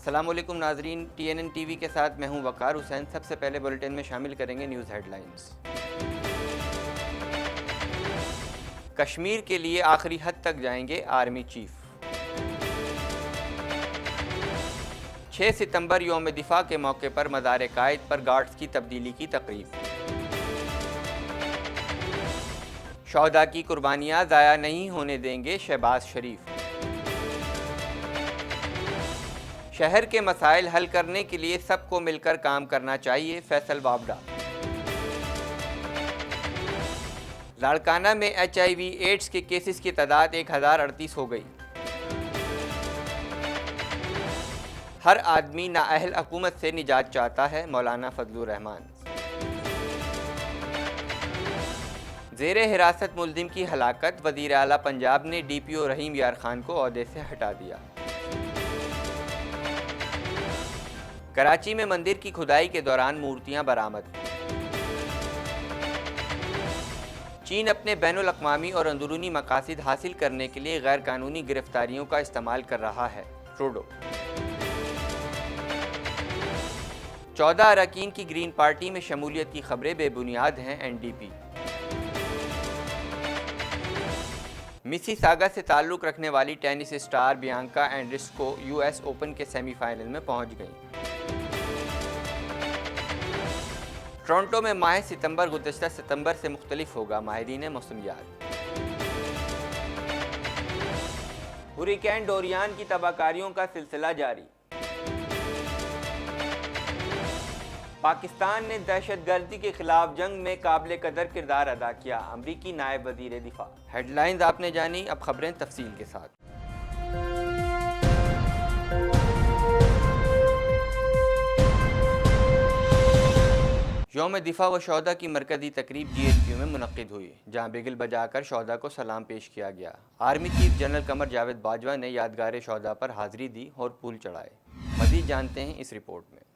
السلام علیکم ناظرین، TNN ٹی وی کے ساتھ میں ہوں وقار حسین۔ سب سے پہلے بلیٹن میں شامل کریں گے نیوز ہیڈ لائنز۔ کشمیر کے لیے آخری حد تک جائیں گے آرمی چیف۔ 6 ستمبر یوم دفاع کے موقع پر مزار قائد پر گارڈز کی تبدیلی کی تقریب۔ شہداء کی قربانیاں ضائع نہیں ہونے دیں گے شہباز شریف۔ شہر کے مسائل حل کرنے کے لیے سب کو مل کر کام کرنا چاہیے، فیصل وابڈا۔ لاڑکانہ میں HIV ایڈز کے کیسز کی تعداد 1038 ہو گئی۔ ہر آدمی نااہل حکومت سے نجات چاہتا ہے، مولانا فضل الرحمان۔ زیر حراست ملزم کی ہلاکت، وزیر اعلیٰ پنجاب نے DPO رحیم یار خان کو عہدے سے ہٹا دیا۔ کراچی میں مندر کی کھدائی کے دوران مورتیاں برآمد۔ چین اپنے بین الاقوامی اور اندرونی مقاصد حاصل کرنے کے لیے غیر قانونی گرفتاریوں کا استعمال کر رہا ہے، ٹروڈو۔ 14 اراکین کی گرین پارٹی میں شمولیت کی خبریں بے بنیاد ہیں، NDP۔ میسی ساگا سے تعلق رکھنے والی ٹینس اسٹار بیانکا اینڈریسکو US اوپن کے سیمی فائنل میں پہنچ گئیں۔ ٹورنٹو میں ماہ ستمبر گزشتہ ستمبر سے مختلف ہوگا، ماہرین موسمیات۔ ہریکین ڈوریان کی تباہ کاریوں کا سلسلہ جاری۔ پاکستان نے دہشت گردی کے خلاف جنگ میں قابل قدر کردار ادا کیا، امریکی نائب وزیر دفاع۔ ہیڈ لائنز آپ نے جانی، اب خبریں تفصیل کے ساتھ۔ یوم دفاع و شہداء کی مرکزی تقریب GHQ میں منعقد ہوئی، جہاں بگل بجا کر شہداء کو سلام پیش کیا گیا۔ Army chief general Qamar Javed Bajwa نے یادگار شہداء پر حاضری دی اور پھول چڑھائے۔ مزید جانتے ہیں اس رپورٹ میں۔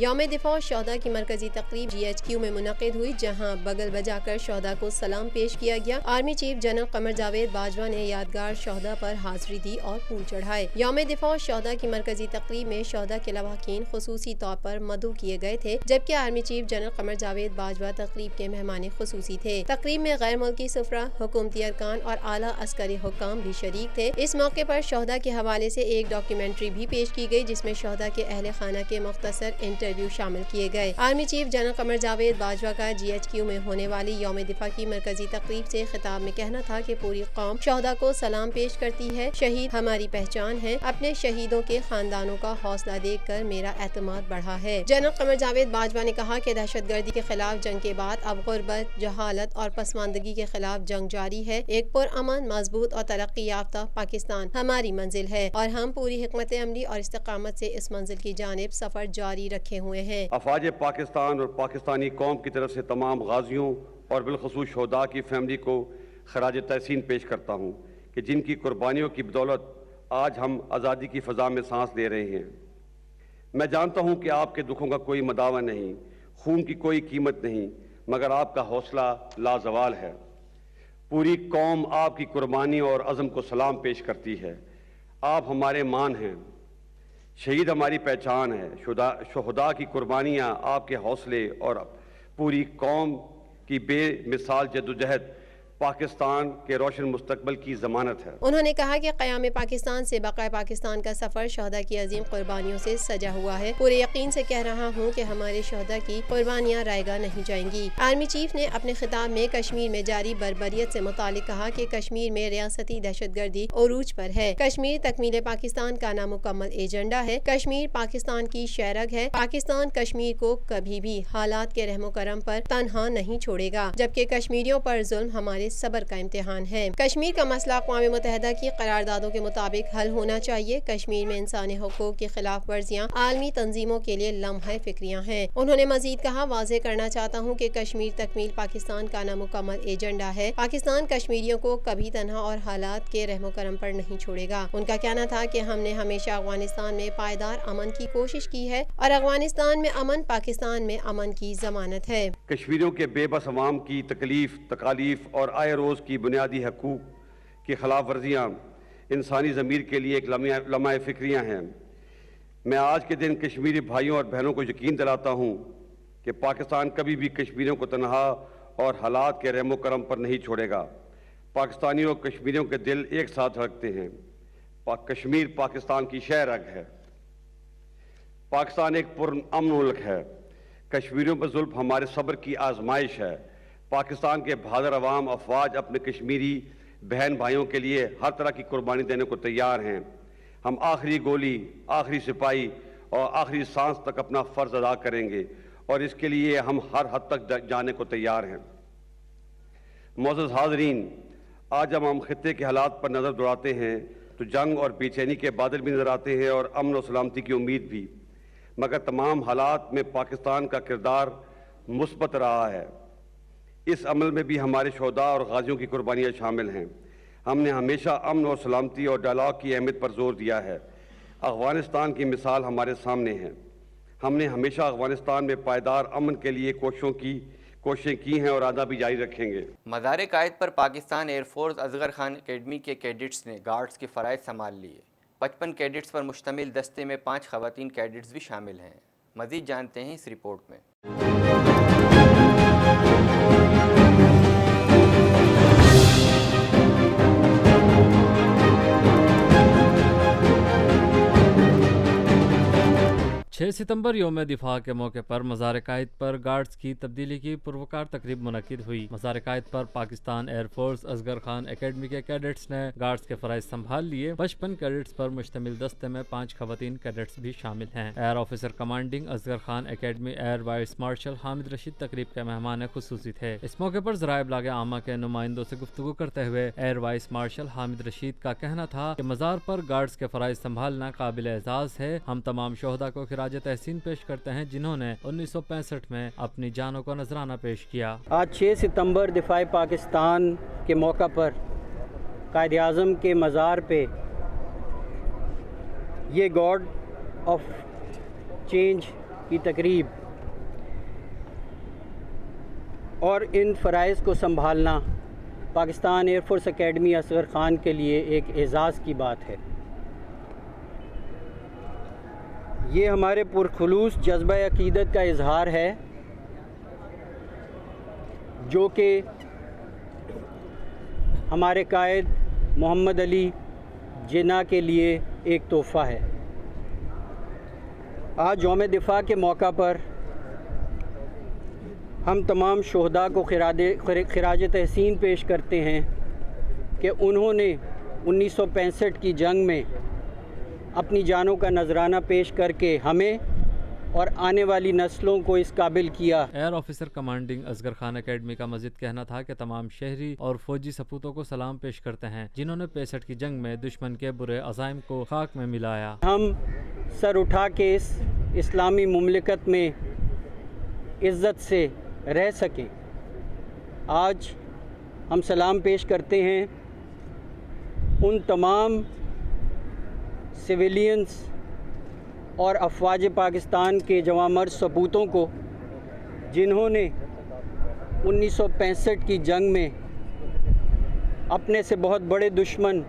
یوم دفاع شہداء کی مرکزی تقریب GHQ میں منعقد ہوئی، جہاں بگل بجا کر شہداء کو سلام پیش کیا گیا۔ Army chief general Qamar Javed Bajwa نے یادگار شہداء پر حاضری دی اور پھول چڑھائے۔ یوم دفاع شہداء کی مرکزی تقریب میں شہداء کے لواحقین خصوصی طور پر مدعو کیے گئے تھے، جبکہ army chief general Qamar Javed Bajwa تقریب کے مہمان خصوصی تھے۔ تقریب میں غیر ملکی سفراء، حکومتی ارکان اور اعلیٰ عسکری حکام بھی شریک تھے۔ اس موقع پر شہداء کے حوالے سے ایک ڈاکیومنٹری بھی پیش کی گئی، جس میں شہداء کے اہل خانہ کے مختصر انٹرویو شامل کیے گئے۔ Army chief general Qamar Javed Bajwa کا GHQ میں ہونے والی یوم دفاع کی مرکزی تقریب سے خطاب میں کہنا تھا کہ پوری قوم شہداء کو سلام پیش کرتی ہے۔ شہید ہماری پہچان ہے، اپنے شہیدوں کے خاندانوں کا حوصلہ دیکھ کر میرا اعتماد بڑھا ہے۔ جنرل قمر جاوید باجوہ نے کہا کہ دہشت گردی کے خلاف جنگ کے بعد اب غربت، جہالت اور پسماندگی کے خلاف جنگ جاری ہے۔ ایک پرامن، مضبوط اور ترقی یافتہ پاکستان ہماری منزل ہے اور ہم پوری حکمت عملی اور استقامت سے اس منزل کی جانب سفر جاری رکھے ہوئے ہیں۔ افواج پاکستان اور پاکستانی قوم کی طرف سے تمام غازیوں اور بالخصوص شہداء کی فیملی کو خراج تحسین پیش کرتا ہوں کہ جن کی قربانیوں کی بدولت آج ہم آزادی کی فضا میں سانس لے رہے ہیں۔ میں جانتا ہوں کہ آپ کے دکھوں کا کوئی مداوع نہیں، خون کی کوئی قیمت نہیں، مگر آپ کا حوصلہ لازوال ہے۔ پوری قوم آپ کی قربانی اور عزم کو سلام پیش کرتی ہے۔ آپ ہمارے مان ہیں، شہید ہماری پہچان ہے۔ شہداء کی قربانیاں آپ کے حوصلے اور پوری قوم کی بے مثال جدوجہد پاکستان کے روشن مستقبل کی ضمانت ہے۔ انہوں نے کہا کہ قیام پاکستان سے بقائے پاکستان کا سفر شہداء کی عظیم قربانیوں سے سجا ہوا ہے۔ پورے یقین سے کہہ رہا ہوں کہ ہمارے شہداء کی قربانیاں رائیگاں نہیں جائیں گی۔ آرمی چیف نے اپنے خطاب میں کشمیر میں جاری بربریت سے متعلق کہا کہ کشمیر میں ریاستی دہشت گردی عروج پر ہے۔ کشمیر تکمیل پاکستان کا نامکمل ایجنڈا ہے۔ کشمیر پاکستان کی شہرگ ہے۔ پاکستان کشمیر کو کبھی بھی حالات کے رحم و کرم پر تنہا نہیں چھوڑے گا، جبکہ کشمیریوں پر ظلم ہمارے صبر کا امتحان ہے۔ کشمیر کا مسئلہ اقوام متحدہ کی قراردادوں کے مطابق حل ہونا چاہیے۔ کشمیر میں انسانی حقوق کی خلاف ورزیاں عالمی تنظیموں کے لیے لمحہ فکریاں ہیں۔ انہوں نے مزید کہا، واضح کرنا چاہتا ہوں کہ کشمیر تکمیل پاکستان کا نامکمل ایجنڈا ہے۔ پاکستان کشمیریوں کو کبھی تنہا اور حالات کے رحم و کرم پر نہیں چھوڑے گا۔ ان کا کہنا تھا کہ ہم نے ہمیشہ افغانستان میں پائیدار امن کی کوشش کی ہے اور افغانستان میں امن پاکستان میں امن کی ضمانت ہے۔ کشمیریوں کے بے بس عوام کی تکالیف اور آئے روز کی بنیادی حقوق کی خلاف ورزیاں انسانی ضمیر کے لیے ایک لمحہ فکریاں ہیں۔ میں آج کے دن کشمیری بھائیوں اور بہنوں کو یقین دلاتا ہوں کہ پاکستان کبھی بھی کشمیریوں کو تنہا اور حالات کے رحم و کرم پر نہیں چھوڑے گا۔ پاکستانیوں اور کشمیریوں کے دل ایک ساتھ دھڑکتے ہیں۔ کشمیر پاکستان کی شہ رگ ہے۔ پاکستان ایک پرامن ملک ہے۔ کشمیریوں پر ظلم ہمارے صبر کی آزمائش ہے۔ پاکستان کے بہادر عوام افواج اپنے کشمیری بہن بھائیوں کے لیے ہر طرح کی قربانی دینے کو تیار ہیں۔ ہم آخری گولی، آخری سپاہی اور آخری سانس تک اپنا فرض ادا کریں گے اور اس کے لیے ہم ہر حد تک جانے کو تیار ہیں۔ معزز حاضرین، آج جب ہم خطے کے حالات پر نظر دوڑاتے ہیں تو جنگ اور بے چینی کے بادل بھی نظر آتے ہیں اور امن و سلامتی کی امید بھی، مگر تمام حالات میں پاکستان کا کردار مثبت رہا ہے۔ اس عمل میں بھی ہمارے شہداء اور غازیوں کی قربانیاں شامل ہیں۔ ہم نے ہمیشہ امن اور سلامتی اور ڈائلاگ کی اہمیت پر زور دیا ہے۔ افغانستان کی مثال ہمارے سامنے ہے۔ ہم نے ہمیشہ افغانستان میں پائیدار امن کے لیے کوششیں کی ہیں اور آگے بھی جاری رکھیں گے۔ مزار قائد پر Pakistan air force Asghar Khan academy کے کیڈٹس نے گارڈز کے فرائض سنبھال لیے۔ 55 کیڈٹس پر مشتمل دستے میں 5 خواتین کیڈٹس بھی شامل ہیں۔ مزید جانتے ہیں اس رپورٹ میں۔ 6 ستمبر یوم دفاع کے موقع پر مزار قائد پر گارڈز کی تبدیلی کی پروکار تقریب منعقد ہوئی۔ مزار قائد پر Pakistan air force Asghar Khan academy کے کیڈٹس نے گارڈز کے فرائض سنبھال لیے۔ 55 کیڈٹس پر مشتمل دستے میں 5 خواتین کیڈٹس بھی شامل ہیں۔ Air officer commanding Asghar Khan academy air vice marshal Hamid Rashid تقریب کے مہمان خصوصی تھے۔ اس موقع پر ذرائع ابلاغ عامہ کے نمائندوں سے گفتگو کرتے ہوئے air vice marshal Hamid Rashid کا کہنا تھا کہ مزار پر گارڈز کے فرائض سنبھالنا قابل اعزاز ہے۔ ہم تمام شہداء کو خراج تحسین پیش کرتے ہیں جنہوں نے 1965 میں اپنی جانوں کو نذرانہ پیش کیا۔ آج 6 ستمبر دفاع پاکستان کے موقع پر قائد اعظم کے مزار پہ یہ گارڈ آف چینج کی تقریب اور ان فرائض کو سنبھالنا Pakistan air force academy Asghar Khan کے لیے ایک اعزاز کی بات ہے۔ یہ ہمارے پرخلوص جذبہ عقیدت کا اظہار ہے جو کہ ہمارے قائد محمد علی جناح کے لیے ایک تحفہ ہے۔ آج یوم دفاع کے موقع پر ہم تمام شہداء کو خراج تحسین پیش کرتے ہیں کہ انہوں نے 1965 کی جنگ میں اپنی جانوں کا نذرانہ پیش کر کے ہمیں اور آنے والی نسلوں کو اس قابل کیا۔ Air officer commanding Asghar Khan academy کا مزید کہنا تھا کہ تمام شہری اور فوجی سپوتوں کو سلام پیش کرتے ہیں جنہوں نے 65 کی جنگ میں دشمن کے برے عزائم کو خاک میں ملایا۔ ہم سر اٹھا کے اس اسلامی مملکت میں عزت سے رہ سکیں، آج ہم سلام پیش کرتے ہیں ان تمام سویلینز اور افواج پاکستان کے جواں مرد سپوتوں کو جنہوں نے 1965 کی جنگ میں اپنے سے بہت بڑے دشمن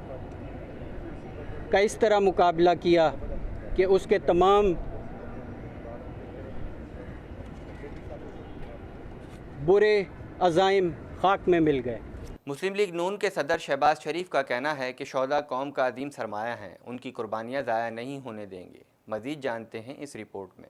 کا اس طرح مقابلہ کیا کہ اس کے تمام برے عزائم خاک میں مل گئے۔ مسلم لیگ نون کے صدر شہباز شریف کا کہنا ہے کہ شہداء قوم کا عظیم سرمایہ ہیں، ان کی قربانیاں ضائع نہیں ہونے دیں گے۔ مزید جانتے ہیں اس رپورٹ میں۔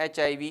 HIV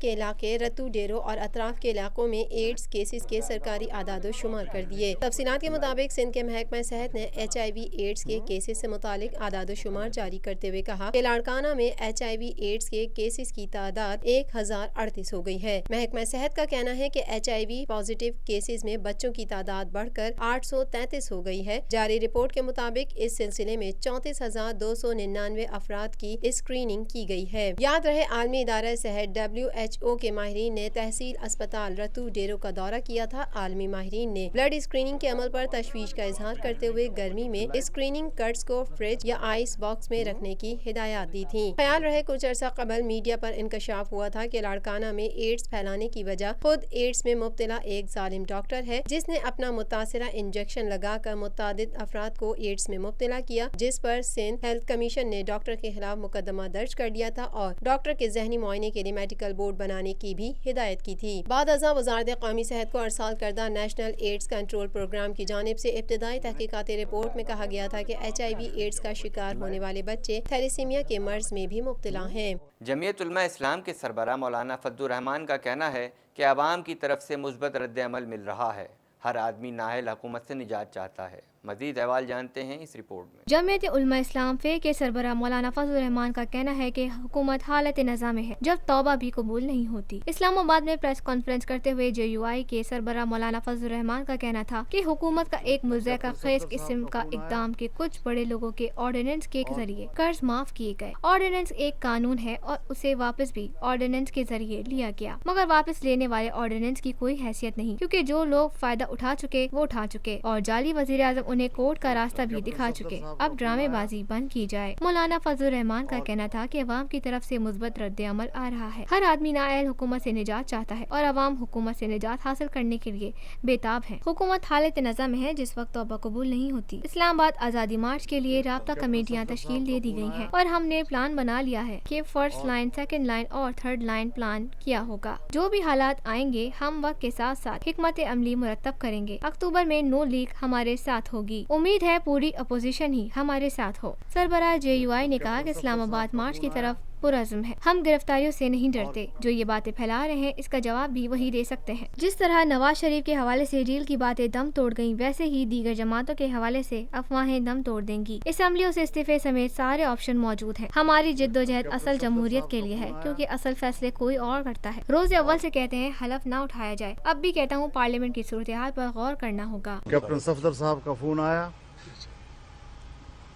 کے علاقے رتو ڈیرو اور اطراف کے علاقوں میں ایڈز کیسز کے سرکاری اعداد و شمار کر دیے۔ تفصیلات کے مطابق سندھ کے محکمہ صحت نے HIV ایڈز کے کیسز سے متعلق اعداد و شمار جاری کرتے ہوئے کہا کہ لاڑکانہ میں HIV ایڈز کے کیسز کی تعداد 1038 ہو گئی ہے۔ محکمہ صحت کا کہنا ہے کہ HIV پازیٹیو کیسز میں بچوں کی تعداد بڑھ کر 833 ہو گئی ہے۔ جاری رپورٹ کے مطابق اس سلسلے میں 34,299 افراد کی اسکریننگ کی گئی ہے۔ یاد رہے عالمی ادارہ صحت WHO کے ماہرین نے تحصیل اسپتال رتو ڈیرو کا دورہ کیا تھا۔ عالمی ماہرین نے بلڈ اسکریننگ کے عمل پر تشویش کا اظہار کرتے ہوئے گرمی میں اسکریننگ کٹس کو فریج یا آئس باکس میں رکھنے کی ہدایات دی تھی۔ خیال رہے کچھ عرصہ قبل میڈیا پر انکشاف ہوا تھا کہ لاڑکانہ میں ایڈز پھیلانے کی وجہ خود ایڈز میں مبتلا ایک ظالم ڈاکٹر ہے جس نے اپنا متاثرہ انجیکشن لگا کر متعدد افراد کو ایڈز میں مبتلا کیا، جس پر سندھ ہیلتھ کمیشن نے ڈاکٹر کے خلاف مقدمہ درج کر دیا تھا اور ڈاکٹر کے ذہنی معائنے کے لیے میڈیکل بورڈ بنانے کی بھی ہدایت کی تھی۔ بعد ازاں وزارت قومی صحت کو ارسال کردہ نیشنل ایڈز کنٹرول پروگرام کی جانب سے ابتدائی تحقیقاتی رپورٹ میں کہا گیا تھا کہ HIV ایڈز کا شکار ہونے والے بچے تھیلیسیمیا کے مرض میں بھی مبتلا ہیں۔ جمعیت علماء اسلام کے سربراہ مولانا فضل الرحمان کا کہنا ہے کہ عوام کی طرف سے مثبت رد عمل مل رہا ہے۔ ہر آدمی نااہل حکومت سے نجات چاہتا ہے۔ مزید احوال جانتے ہیں اس رپورٹ میں۔ جمعیت علماء اسلام فے کے سربراہ مولانا فضل الرحمان کا کہنا ہے کہ حکومت حالت نزاع میں ہے جب توبہ بھی قبول نہیں ہوتی۔ اسلام آباد میں پریس کانفرنس کرتے ہوئے JUI کے سربراہ مولانا فضل الرحمان کا کہنا تھا کہ حکومت کا ایک مضحکہ خیز قسم کا اقدام کہ کچھ بڑے لوگوں کے آرڈیننس کے ذریعے قرض معاف کیے گئے۔ آرڈیننس ایک قانون ہے اور اسے واپس بھی آرڈیننس کے ذریعے لیا گیا، مگر واپس لینے والے آرڈیننس کی کوئی حیثیت نہیں، کیونکہ جو لوگ فائدہ اٹھا چکے وہ اٹھا چکے اور جعلی وزیر اعظم انہیں کورٹ کا راستہ بھی دکھا چکے۔ اب ڈرامے بازی بند کی جائے۔ مولانا فضل الرحمان کا کہنا تھا کہ عوام کی طرف سے مثبت رد عمل آ رہا ہے۔ ہر آدمی نااہل حکومت سے نجات چاہتا ہے اور عوام حکومت سے نجات حاصل کرنے کے لیے بےتاب ہے۔ حکومت حالت نزاع میں ہے جس وقت توبہ قبول نہیں ہوتی۔ اسلام آباد آزادی مارچ کے لیے رابطہ کمیٹیاں تشکیل دے دی گئی ہیں اور ہم نے پلان بنا لیا ہے کہ فرسٹ لائن، سیکنڈ لائن اور تھرڈ لائن پلان کیا ہوگا۔ جو بھی حالات آئیں گے ہم وقت کے ساتھ ساتھ حکمت عملی مرتب کریں گے۔ اکتوبر میں نو لیگ ہمارے ساتھ ہوگی، امید ہے پوری اپوزیشن ہی ہمارے ساتھ ہو۔ سربراہ JUI نے کہا کہ اسلام آباد مارچ کی طرف پرعزم ہے، ہم گرفتاریوں سے نہیں ڈرتے۔ جو یہ باتیں پھیلا رہے ہیں اس کا جواب بھی وہی دے سکتے ہیں۔ جس طرح نواز شریف کے حوالے سے ڈیل کی باتیں دم توڑ گئیں، ویسے ہی دیگر جماعتوں کے حوالے سے افواہیں دم توڑ دیں گی۔ اسمبلیوں سے استعفے سمیت سارے آپشن موجود ہیں۔ ہماری جدوجہد اصل جمہوریت کے لیے ہے، کیونکہ اصل فیصلے کوئی اور کرتا ہے۔ روز اول سے کہتے ہیں حلف نہ اٹھایا جائے، اب بھی کہتا ہوں پارلیمنٹ کی صورتحال پر غور کرنا ہوگا۔ کیپٹن صفدر صاحب کا فون آیا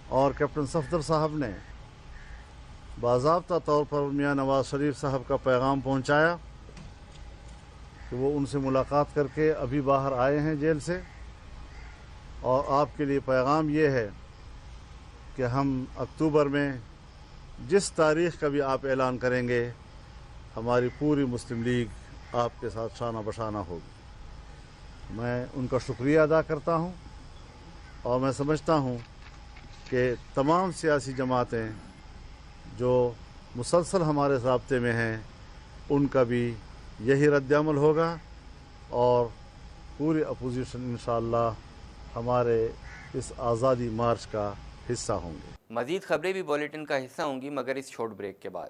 اور کیپٹن صفدر صاحب نے باضابطہ طور پر میاں نواز شریف صاحب کا پیغام پہنچایا کہ وہ ان سے ملاقات کر کے ابھی باہر آئے ہیں جیل سے، اور آپ کے لیے پیغام یہ ہے کہ ہم اکتوبر میں جس تاریخ کا بھی آپ اعلان کریں گے ہماری پوری مسلم لیگ آپ کے ساتھ شانہ بشانہ ہوگی۔ میں ان کا شکریہ ادا کرتا ہوں اور میں سمجھتا ہوں کہ تمام سیاسی جماعتیں جو مسلسل ہمارے رابطے میں ہیں ان کا بھی یہی رد عمل ہوگا اور پوری اپوزیشن انشاءاللہ ہمارے اس آزادی مارچ کا حصہ ہوں گے۔ مزید خبریں بھی بولیٹن کا حصہ ہوں گی مگر اس شارٹ بریک کے بعد۔